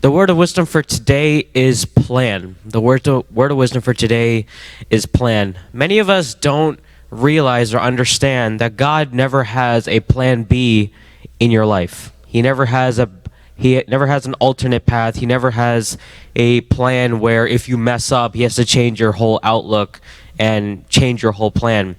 The word of wisdom for today is plan. The word of wisdom for today is plan. Many of us don't realize or understand that God never has a plan B in your life. He never has an alternate path. He never has a plan where if you mess up, he has to change your whole outlook and change your whole plan.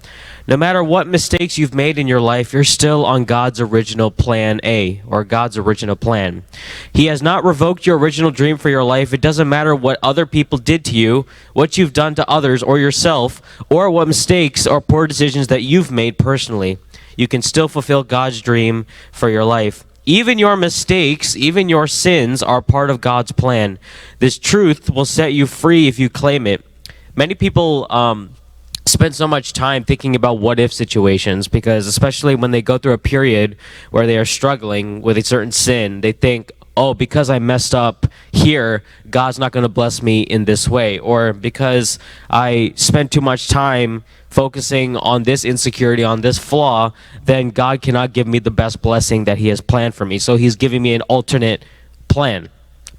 No matter what mistakes you've made in your life, you're still on God's original plan A, or God's original plan. He has not revoked your original dream for your life. It doesn't matter what other people did to you, what you've done to others or yourself, or what mistakes or poor decisions that you've made personally. You can still fulfill God's dream for your life. Even your mistakes, even your sins are part of God's plan. This truth will set you free if you claim it. Many people spend so much time thinking about what-if situations because especially when they go through a period where they are struggling with a certain sin, they think, oh, because I messed up here, God's not going to bless me in this way. Or because I spent too much time focusing on this insecurity, on this flaw, then God cannot give me the best blessing that he has planned for me. So he's giving me an alternate plan.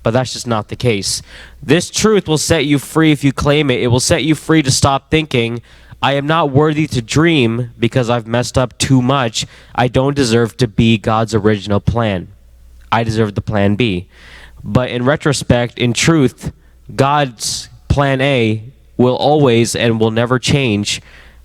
But that's just not the case. This truth will set you free if you claim it. It will set you free to stop thinking, I am not worthy to dream because I've messed up too much. I don't deserve to be God's original plan. I deserve the plan B. But in retrospect, in truth, God's plan A will always and will never change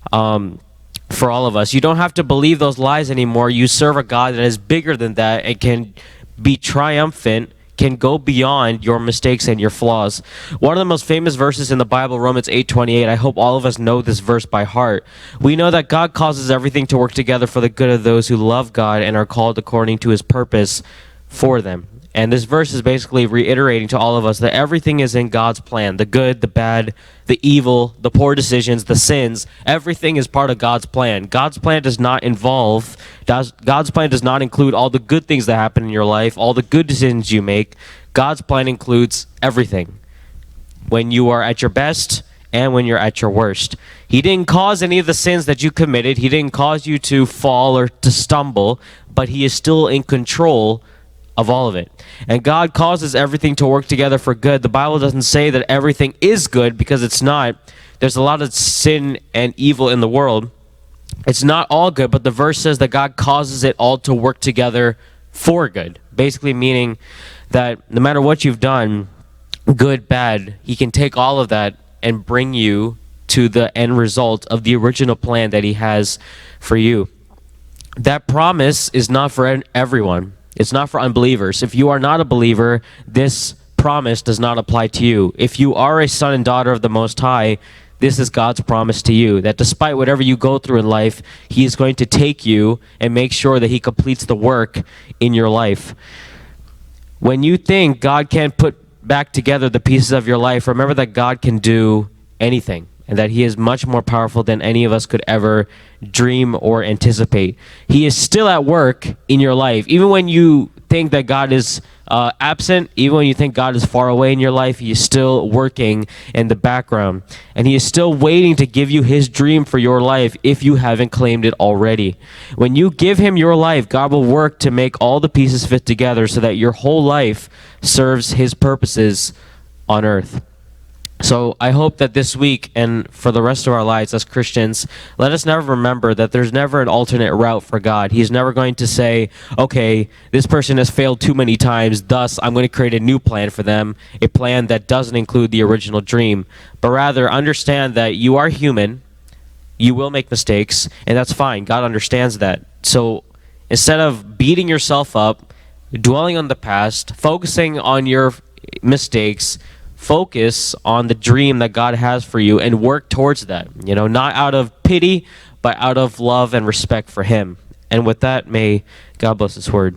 for all of us. You don't have to believe those lies anymore. You serve a God that is bigger than that and can be triumphant, can go beyond your mistakes and your flaws. One of the most famous verses in the Bible, Romans 8:28, I hope all of us know this verse by heart. We know that God causes everything to work together for the good of those who love God and are called according to his purpose for them. And this verse is basically reiterating to all of us that everything is in God's plan. The good, the bad, the evil, the poor decisions, the sins, everything is part of God's plan. God's plan does not include all the good things that happen in your life, all the good decisions you make. God's plan includes everything. When you are at your best and when you're at your worst. He didn't cause any of the sins that you committed. He didn't cause you to fall or to stumble, but he is still in control of all of it. And God causes everything to work together for good. The Bible doesn't say that everything is good because it's not. There's a lot of sin and evil in the world. It's not all good, but the verse says that God causes it all to work together for good. Basically meaning that no matter what you've done, good, bad, he can take all of that and bring you to the end result of the original plan that he has for you. That promise is not for everyone. It's not for unbelievers. If you are not a believer, this promise does not apply to you. If you are a son and daughter of the Most High, this is God's promise to you, that despite whatever you go through in life, he is going to take you and make sure that he completes the work in your life. When you think God can't put back together the pieces of your life, remember that God can do anything, and that he is much more powerful than any of us could ever dream or anticipate. He is still at work in your life. Even when you think that God is absent, even when you think God is far away in your life, he is still working in the background. And he is still waiting to give you his dream for your life if you haven't claimed it already. When you give him your life, God will work to make all the pieces fit together so that your whole life serves his purposes on earth. So I hope that this week and for the rest of our lives as Christians, let us never remember that there's never an alternate route for God. He's never going to say, okay, this person has failed too many times, thus I'm going to create a new plan for them, a plan that doesn't include the original dream. But rather understand that you are human, you will make mistakes, and that's fine. God understands that. So instead of beating yourself up, dwelling on the past, focusing on your mistakes, focus on the dream that God has for you and work towards that, not out of pity, but out of love and respect for him. And with that, may God bless his word.